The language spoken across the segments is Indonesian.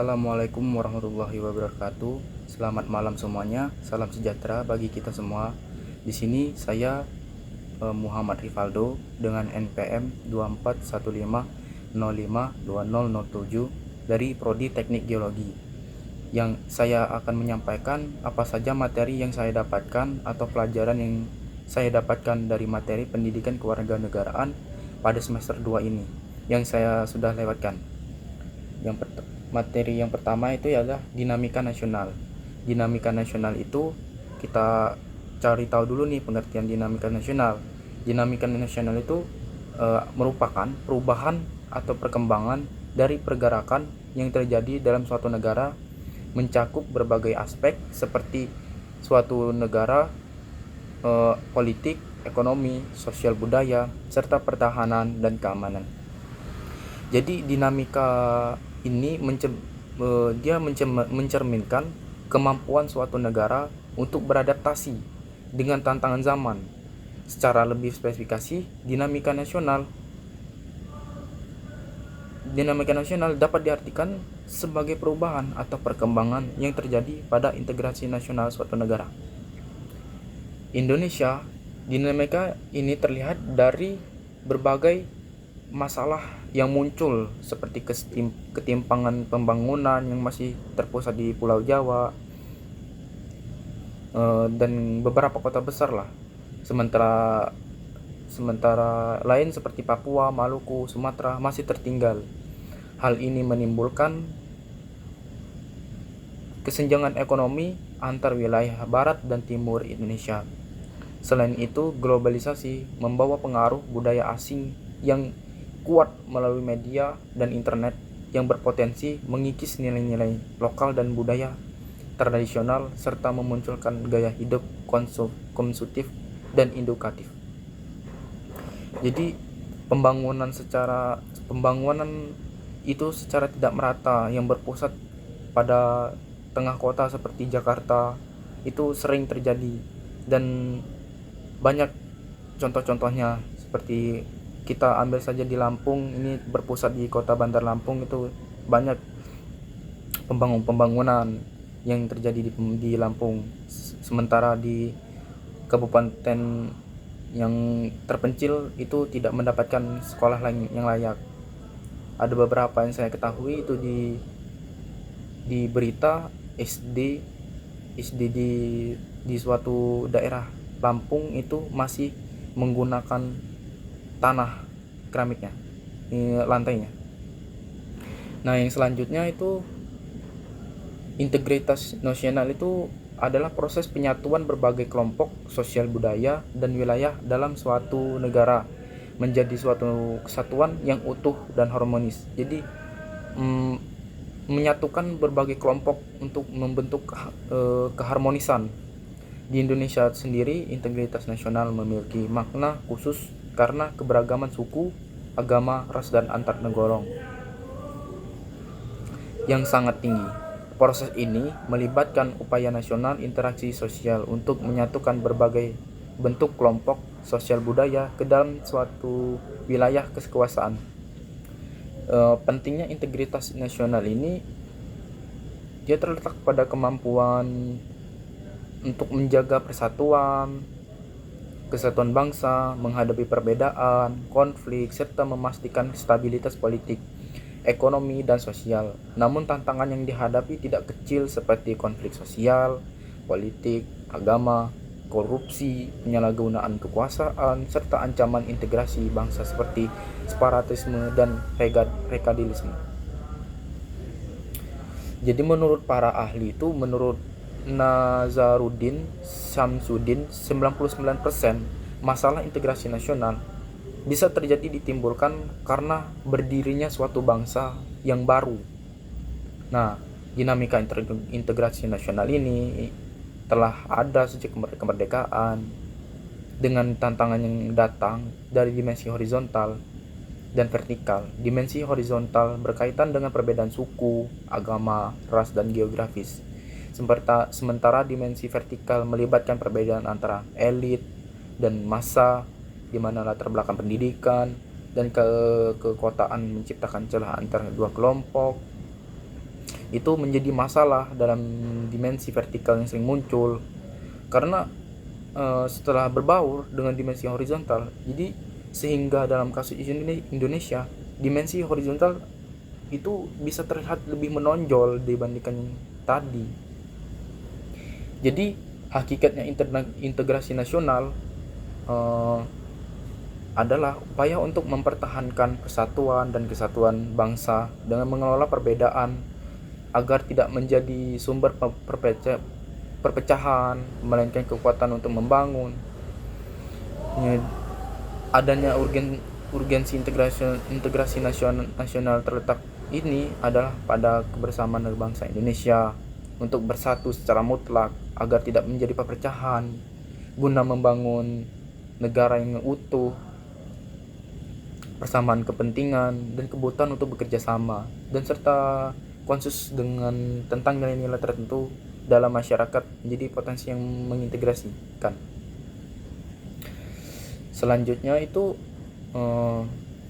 Assalamualaikum warahmatullahi wabarakatuh. Selamat malam semuanya. Salam sejahtera bagi kita semua. Di sini saya Muhammad Rivaldo dengan NPM 2415052007 dari Prodi Teknik Geologi. Yang saya akan menyampaikan apa saja materi yang saya dapatkan atau pelajaran yang saya dapatkan dari materi pendidikan kewarganegaraan pada semester 2 ini yang saya sudah lewatkan. Materi yang pertama itu adalah dinamika nasional. Dinamika nasional itu kita cari tahu dulu nih pengertian dinamika nasional. Dinamika nasional itu merupakan perubahan atau perkembangan dari pergerakan yang terjadi dalam suatu negara, mencakup berbagai aspek seperti suatu negara, politik, ekonomi, sosial budaya, serta pertahanan dan keamanan. Jadi dinamika ini mencerminkan kemampuan suatu negara untuk beradaptasi dengan tantangan zaman. Secara lebih spesifikasi, dinamika nasional dapat diartikan sebagai perubahan atau perkembangan yang terjadi pada integrasi nasional suatu negara. Indonesia, dinamika ini terlihat dari berbagai masalah yang muncul seperti ketimpangan pembangunan yang masih terpusat di Pulau Jawa dan beberapa kota besar lah. Sementara lain seperti Papua, Maluku, Sumatera masih tertinggal. Hal ini menimbulkan kesenjangan ekonomi antar wilayah barat dan timur Indonesia. Selain itu, globalisasi membawa pengaruh budaya asing yang kuat melalui media dan internet yang berpotensi mengikis nilai-nilai lokal dan budaya tradisional serta memunculkan gaya hidup konsumtif dan edukatif. Jadi pembangunan itu secara tidak merata yang berpusat pada tengah kota seperti Jakarta itu sering terjadi, dan banyak contoh-contohnya seperti kita ambil saja di Lampung, ini berpusat di kota Bandar Lampung, itu banyak pembangunan yang terjadi di Lampung. Sementara di kabupaten yang terpencil itu tidak mendapatkan sekolah yang layak. Ada beberapa yang saya ketahui itu di berita SD di suatu daerah Lampung itu masih menggunakan tanah keramiknya, lantainya. Nah, yang selanjutnya itu integritas nasional itu adalah proses penyatuan berbagai kelompok sosial budaya dan wilayah dalam suatu negara menjadi suatu kesatuan yang utuh dan harmonis. Jadi menyatukan berbagai kelompok untuk membentuk keharmonisan. Di Indonesia sendiri, integritas nasional memiliki makna khusus karena keberagaman suku, agama, ras, dan antar negara yang sangat tinggi. Proses ini melibatkan upaya nasional interaksi sosial untuk menyatukan berbagai bentuk kelompok sosial budaya ke dalam suatu wilayah kekuasaan. Pentingnya integritas nasional ini dia terletak pada kemampuan untuk menjaga kesatuan bangsa, menghadapi perbedaan, konflik, serta memastikan stabilitas politik, ekonomi, dan sosial. Namun tantangan yang dihadapi tidak kecil seperti konflik sosial, politik, agama, korupsi, penyalahgunaan kekuasaan, serta ancaman integrasi bangsa seperti separatisme dan radikalisme. Jadi menurut para ahli itu, menurut Nazaruddin Samsudin, 99% masalah integrasi nasional bisa terjadi ditimbulkan karena berdirinya suatu bangsa yang baru. Nah, dinamika integrasi nasional ini telah ada sejak kemerdekaan dengan tantangan yang datang dari dimensi horizontal dan vertikal. Dimensi horizontal berkaitan dengan perbedaan suku, agama, ras, dan geografis. Sementara dimensi vertikal melibatkan perbedaan antara elit dan massa, di mana latar belakang pendidikan dan kekotaan menciptakan celah antara dua kelompok. itu menjadi masalah dalam dimensi vertikal yang sering muncul karena setelah berbaur dengan dimensi horizontal, jadi sehingga dalam kasus Indonesia dimensi horizontal itu bisa terlihat lebih menonjol dibandingkan yang tadi. Jadi hakikatnya integrasi nasional adalah upaya untuk mempertahankan persatuan dan kesatuan bangsa dengan mengelola perbedaan agar tidak menjadi sumber perpecahan, melainkan kekuatan untuk membangun. Adanya urgensi integrasi nasional terletak ini adalah pada kebersamaan bangsa Indonesia untuk bersatu secara mutlak agar tidak menjadi perpecahan guna membangun negara yang utuh, persamaan kepentingan dan kebutuhan untuk bekerja sama, dan serta konsensus dengan tentang nilai-nilai tertentu dalam masyarakat menjadi potensi yang mengintegrasikan. Selanjutnya itu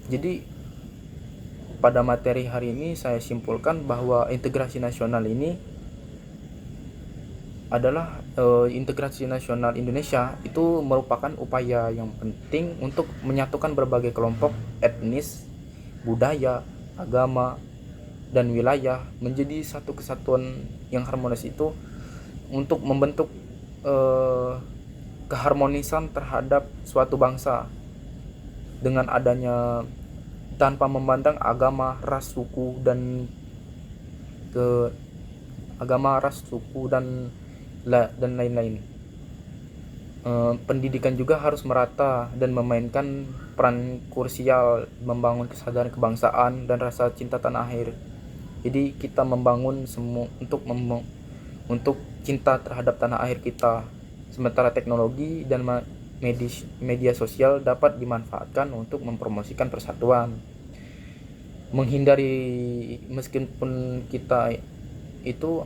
jadi pada materi hari ini saya simpulkan bahwa integrasi nasional ini adalah integrasi nasional Indonesia itu merupakan upaya yang penting untuk menyatukan berbagai kelompok etnis, budaya, agama, dan wilayah menjadi satu kesatuan yang harmonis itu untuk membentuk keharmonisan terhadap suatu bangsa dengan adanya tanpa memandang agama, ras, suku dan lain-lain. Pendidikan juga harus merata dan memainkan peran krusial membangun kesadaran kebangsaan dan rasa cinta tanah air. Jadi kita membangun semua untuk cinta terhadap tanah air kita. Sementara teknologi dan media sosial dapat dimanfaatkan untuk mempromosikan persatuan. Meskipun kita itu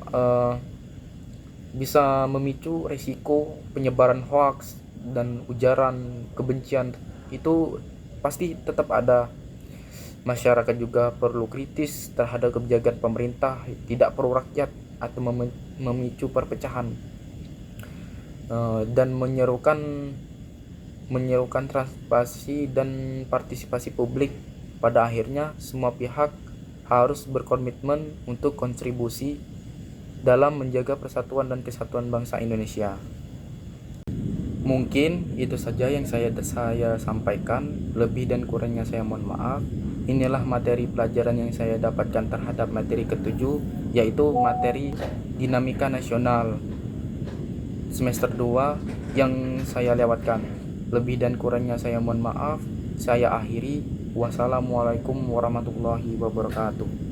bisa memicu risiko penyebaran hoaks dan ujaran kebencian, itu pasti tetap ada. Masyarakat juga perlu kritis terhadap kebijakan pemerintah, tidak pro rakyat atau memicu perpecahan, dan menyerukan transparansi dan partisipasi publik. Pada akhirnya semua pihak harus berkomitmen untuk kontribusi dalam menjaga persatuan dan kesatuan bangsa Indonesia. Mungkin itu saja yang saya sampaikan. Lebih dan kurangnya saya mohon maaf. Inilah materi pelajaran yang saya dapatkan terhadap materi ke-7, yaitu materi dinamika nasional semester 2 yang saya lewatkan. Lebih dan kurangnya saya mohon maaf. Saya akhiri. Wassalamualaikum warahmatullahi wabarakatuh.